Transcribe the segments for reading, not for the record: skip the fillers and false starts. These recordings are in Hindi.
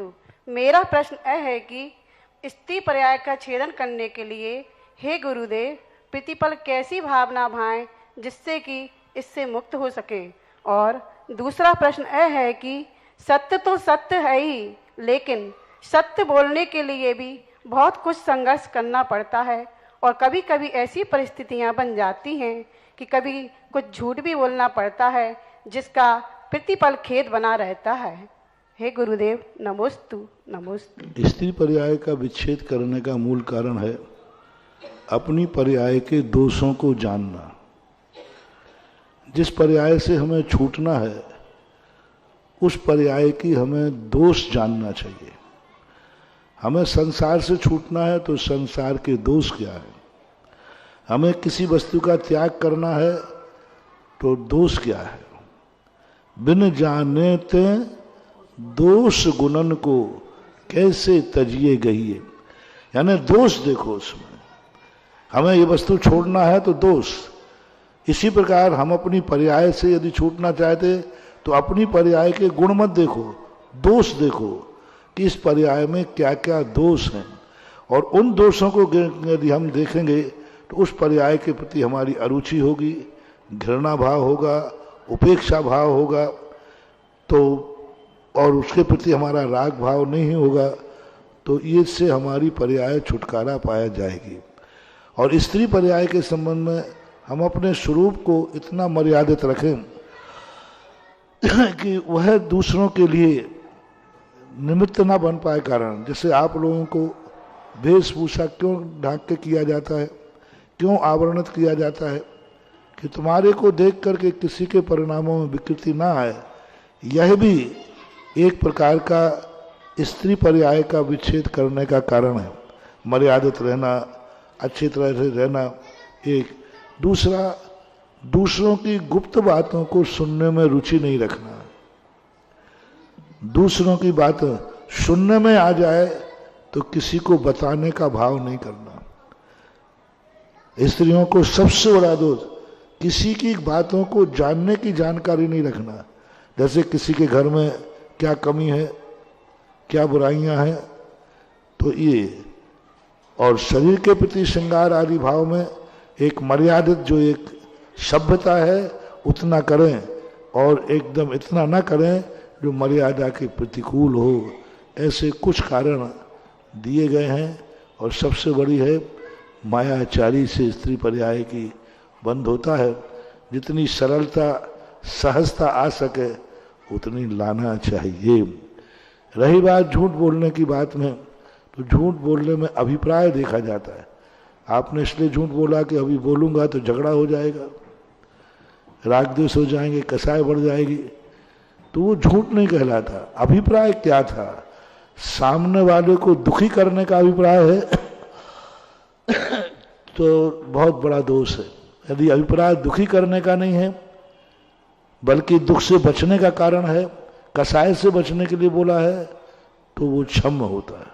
नमोस्तु। मेरा प्रश्न यह है कि स्त्री पर्याय का छेदन करने के लिए हे गुरुदेव प्रतिपल कैसी भावना भाएं जिससे कि इससे मुक्त हो सके। और दूसरा प्रश्न यह है कि सत्य तो सत्य है ही, लेकिन सत्य बोलने के लिए भी बहुत कुछ संघर्ष करना पड़ता है और कभी कभी ऐसी परिस्थितियां बन जाती हैं कि कभी कुछ झूठ भी बोलना पड़ता है जिसका प्रतिपल खेद बना रहता है। हे गुरुदेव नमोस्तु नमोस्तु। स्त्री पर्याय का विच्छेद करने का मूल कारण है अपनी पर्याय के दोषों को जानना। जिस पर्याय से हमें छूटना है उस पर्याय की हमें दोष जानना चाहिए। हमें संसार से छूटना है तो संसार के दोष क्या है, हमें किसी वस्तु का त्याग करना है तो दोष क्या है। बिन जाने ते दोष गुणन को कैसे तजिए गई, यानी दोष देखो उसमें। हमें ये वस्तु छोड़ना है तो दोष। इसी प्रकार हम अपनी पर्याय से यदि छूटना चाहते तो अपनी पर्याय के गुण मत देखो, दोष देखो कि इस पर्याय में क्या क्या दोष हैं, और उन दोषों को यदि हम देखेंगे तो उस पर्याय के प्रति हमारी अरुचि होगी, घृणा भाव होगा, उपेक्षा भाव होगा, तो और उसके प्रति हमारा राग भाव नहीं होगा, तो इससे हमारी पर्याय छुटकारा पाया जाएगी। और स्त्री पर्याय के संबंध में हम अपने स्वरूप को इतना मर्यादित रखें कि वह दूसरों के लिए निमित्त ना बन पाए कारण। जैसे आप लोगों को वेशभूषा क्यों ढांक के किया जाता है, क्यों आवरणित किया जाता है, कि तुम्हारे को देख करके किसी के परिणामों में विकृति ना आए। यह भी एक प्रकार का स्त्री पर्याय का विच्छेद करने का कारण है। मर्यादित रहना, अच्छी तरह से रहना एक। दूसरा, दूसरों की गुप्त बातों को सुनने में रुचि नहीं रखना। दूसरों की बात सुनने में आ जाए तो किसी को बताने का भाव नहीं करना। स्त्रियों को सबसे बड़ा दोष किसी की बातों को जानने की जानकारी नहीं रखना। जैसे किसी के घर में क्या कमी है, क्या बुराइयां हैं, तो ये। और शरीर के प्रति श्रृंगार आदि भाव में एक मर्यादित जो एक सभ्यता है उतना करें, और एकदम इतना ना करें जो मर्यादा के प्रतिकूल हो। ऐसे कुछ कारण दिए गए हैं, और सबसे बड़ी है मायाचारी से स्त्री पर्याय की बंद होता है। जितनी सरलता सहजता आ सके उतनी लाना चाहिए। रही बात झूठ बोलने की बात में, तो झूठ बोलने में अभिप्राय देखा जाता है। आपने इसलिए झूठ बोला कि अभी बोलूंगा तो झगड़ा हो जाएगा, राग द्वेष हो जाएंगे, कसाय बढ़ जाएगी, तो वो झूठ नहीं कहलाता। अभिप्राय क्या था, सामने वाले को दुखी करने का अभिप्राय है तो बहुत बड़ा दोष है। यदि अभिप्राय दुखी करने का नहीं है बल्कि दुख से बचने का कारण है, कसाय से बचने के लिए बोला है, तो वो क्षम्य होता है।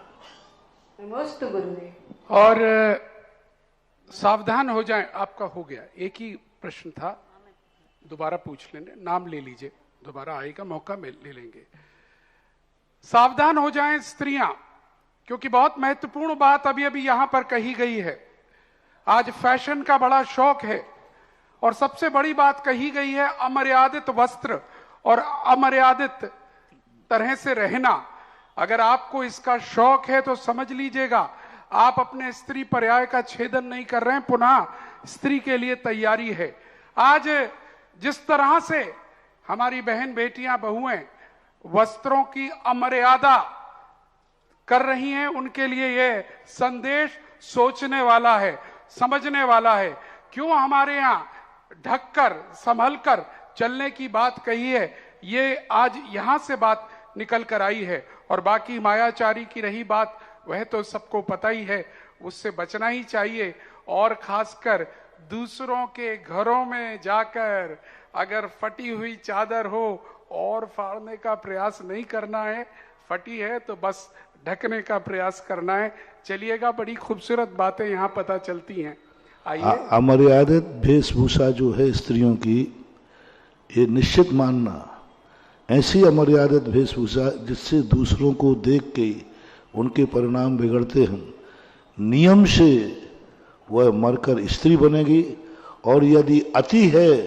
नमोस्तु गुरुदेव। और सावधान हो जाएं। आपका हो गया, एक ही प्रश्न था, दोबारा पूछ लेंगे, नाम ले लीजिए, दोबारा आएगा मौका में ले लेंगे। सावधान हो जाएं स्त्रियां, क्योंकि बहुत महत्वपूर्ण बात अभी अभी यहां पर कही गई है। आज फैशन का बड़ा शौक है, और सबसे बड़ी बात कही गई है अमर्यादित वस्त्र और अमर्यादित तरह से रहना। अगर आपको इसका शौक है तो समझ लीजिएगा आप अपने स्त्री पर्याय का छेदन नहीं कर रहे हैं, पुनः स्त्री के लिए तैयारी है। आज जिस तरह से हमारी बहन बेटियां बहुएं वस्त्रों की अमर्यादा कर रही हैं, उनके लिए यह संदेश सोचने वाला है, समझने वाला है। क्यों हमारे यहाँ ढककर संभलकर चलने की बात कही है, ये आज यहां से बात निकल कर आई है। और बाकी मायाचारी की रही बात, वह तो सबको पता ही है, उससे बचना ही चाहिए। और खासकर दूसरों के घरों में जाकर अगर फटी हुई चादर हो और फाड़ने का प्रयास नहीं करना है, फटी है तो बस ढकने का प्रयास करना है। चलिएगा, बड़ी खूबसूरत बातें यहाँ पता चलती हैं। आइए। अमर्यादित वेशभूषा जो है स्त्रियों की, ये निश्चित मानना ऐसी अमर्यादित वेशभूषा जिससे दूसरों को देख के उनके परिणाम बिगड़ते हैं, नियम से वह मरकर स्त्री बनेगी, और यदि अति है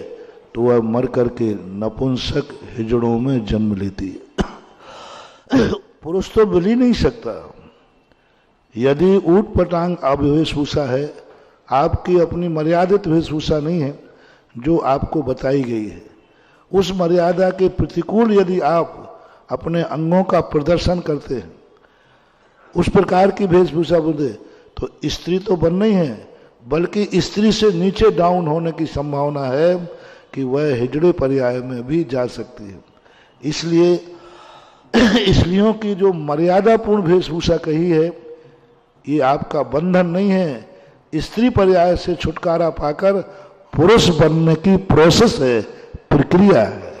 तो वह मरकर के नपुंसक हिजड़ों में जन्म लेती है। पुरुष तो मिल ही नहीं सकता। यदि ऊट पटांग वेशभूषा है, आपकी अपनी मर्यादित वेशभूषा नहीं है जो आपको बताई गई है, उस मर्यादा के प्रतिकूल यदि आप अपने अंगों का प्रदर्शन करते हैं, उस प्रकार की वेशभूषा बोले, तो स्त्री तो बनना ही है, बल्कि स्त्री से नीचे डाउन होने की संभावना है कि वह हिजड़े पर्याय में भी जा सकती है। इसलिए स्त्रियों की जो मर्यादापूर्ण वेशभूषा कही है, ये आपका बंधन नहीं है, स्त्री पर्याय से छुटकारा पाकर पुरुष बनने की प्रोसेस है, प्रक्रिया है।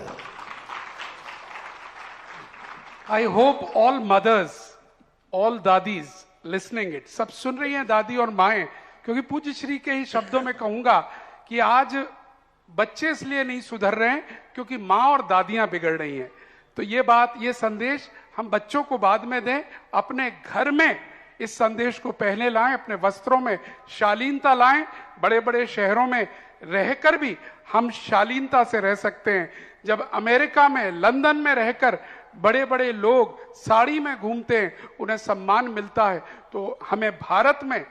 I hope all mothers, all दादीज लिसनिंग इट, सब सुन रही हैं दादी और माएं, क्योंकि पूज्य श्री के ही शब्दों में कहूंगा कि आज बच्चे इसलिए नहीं सुधर रहे हैं क्योंकि माँ और दादियां बिगड़ रही हैं। तो ये बात, ये संदेश हम बच्चों को बाद में दें, अपने घर में इस संदेश को पहले लाएं, अपने वस्त्रों में शालीनता लाएं। बड़े बड़े शहरों में रहकर भी हम शालीनता से रह सकते हैं। जब अमेरिका में, लंदन में रहकर बड़े बड़े लोग साड़ी में घूमते हैं, उन्हें सम्मान मिलता है, तो हमें भारत में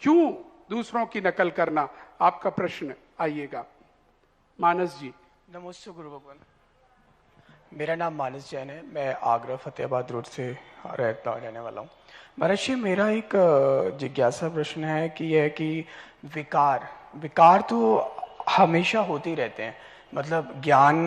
क्यों दूसरों की नकल करना? आपका प्रश्न आइएगा। मानस जी। नमस्ते गुरु भगवान। मेरा नाम मानस जैन है, मैं आगरा फतेहाबाद रोड से रहने वाला हूँ। महर्षि, मेरा एक जिज्ञासा प्रश्न है कि यह कि विकार तो हमेशा होते ही रहते हैं, मतलब ज्ञान